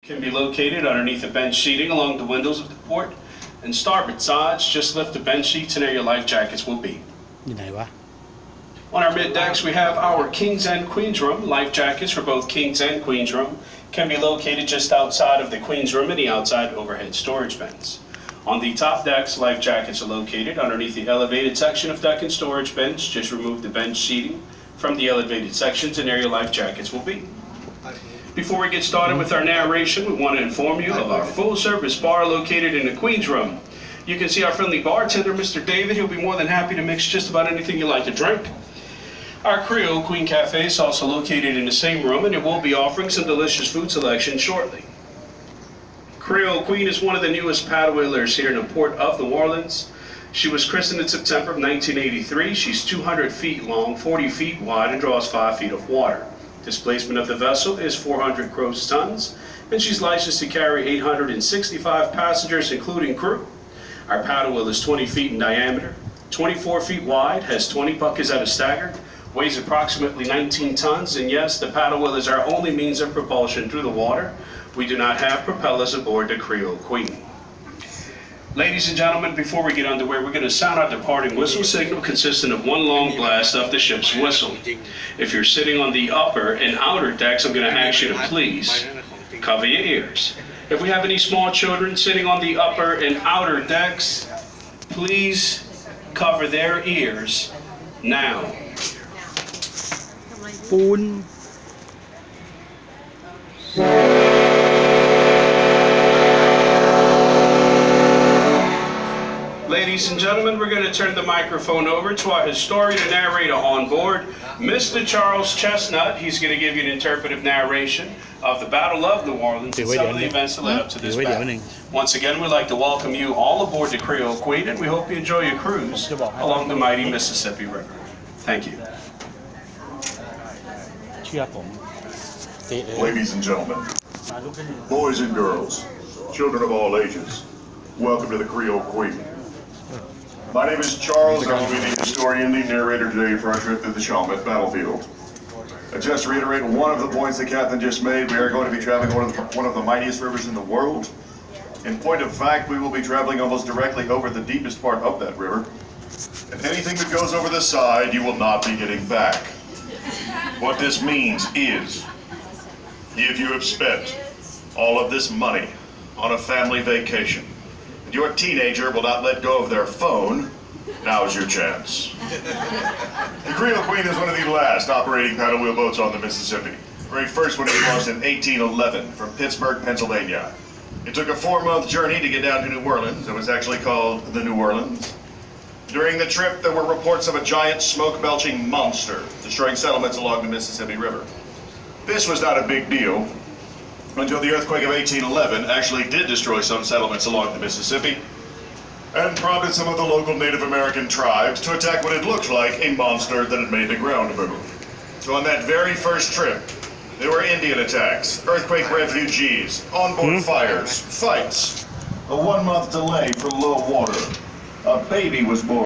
Can be located underneath the bench sheeting along the windows of the port and starboard sides. Just lift the bench sheets and there your life jackets will be. On our mid decks we have our King's and Queen's room. Life jackets for both King's and Queen's room can be located just outside of the Queen's room in the outside overhead storage bins. On the top decks, life jackets are located underneath the elevated section of deck and storage bins. Just remove the bench sheeting from the elevated sections and there your life jackets will be. Before we get started with our narration, we want to inform you of our full-service bar located in the Queen's room. You can see our friendly bartender, Mr. David. He'll be more than happy to mix just about anything you like to drink. Our Creole Queen Cafe is also located in the same room, and it will be offering some delicious food selection shortly. Creole Queen is one of the newest paddle wheelers here in the port of New Orleans. She was christened in September of 1983. She's 200 feet long, 40 feet wide, and draws 5 feet of water. Displacement of the vessel is 400 gross tons, and she's licensed to carry 865 passengers, including crew. Our paddle wheel is 20 feet in diameter, 24 feet wide, has 20 buckets at a stagger, weighs approximately 19 tons, and yes, the paddle wheel is our only means of propulsion through the water. We do not have propellers aboard the Creole Queen. Ladies and gentlemen, before we get underway, we're going to sound our departing whistle signal consisting of one long blast of the ship's whistle. If you're sitting on the upper and outer decks, I'm going to ask you to please cover your ears. If we have any small children sitting on the upper and outer decks, please cover their ears now. Spoon. Ladies and gentlemen, we're going to turn the microphone over to our historian and narrator on board, Mr. Charles Chestnut. He's going to give you an interpretive narration of the Battle of New Orleans and some of the events that led up to this battle. Once again, we'd like to welcome you all aboard the Creole Queen, and we hope you enjoy your cruise along the mighty Mississippi River. Thank you. Ladies and gentlemen, boys and girls, children of all ages, welcome to the Creole Queen. My name is Charles. I will be the historian, the narrator today for our trip through the Chalmette battlefield. Just to reiterate one of the points the captain just made, we are going to be traveling one of the mightiest rivers in the world. In point of fact, we will be traveling almost directly over the deepest part of that river. And anything that goes over the side, you will not be getting back. What this means is, if you have spent all of this money on a family vacation, and your teenager will not let go of their phone, now's your chance. The Creole Queen is one of the last operating paddle wheel boats on the Mississippi. The very first one was launched in 1811 from Pittsburgh, Pennsylvania. It took a 4-month journey to get down to New Orleans. It was actually called the New Orleans. During the trip, there were reports of a giant smoke-belching monster destroying settlements along the Mississippi River. This was not a big deal until the earthquake of 1811 actually did destroy some settlements along the Mississippi and prompted some of the local Native American tribes to attack what it looked like a monster that had made the ground move. So on that very first trip, there were Indian attacks, earthquake refugees, onboard fires, fights, a 1-month delay from low water. A baby was born.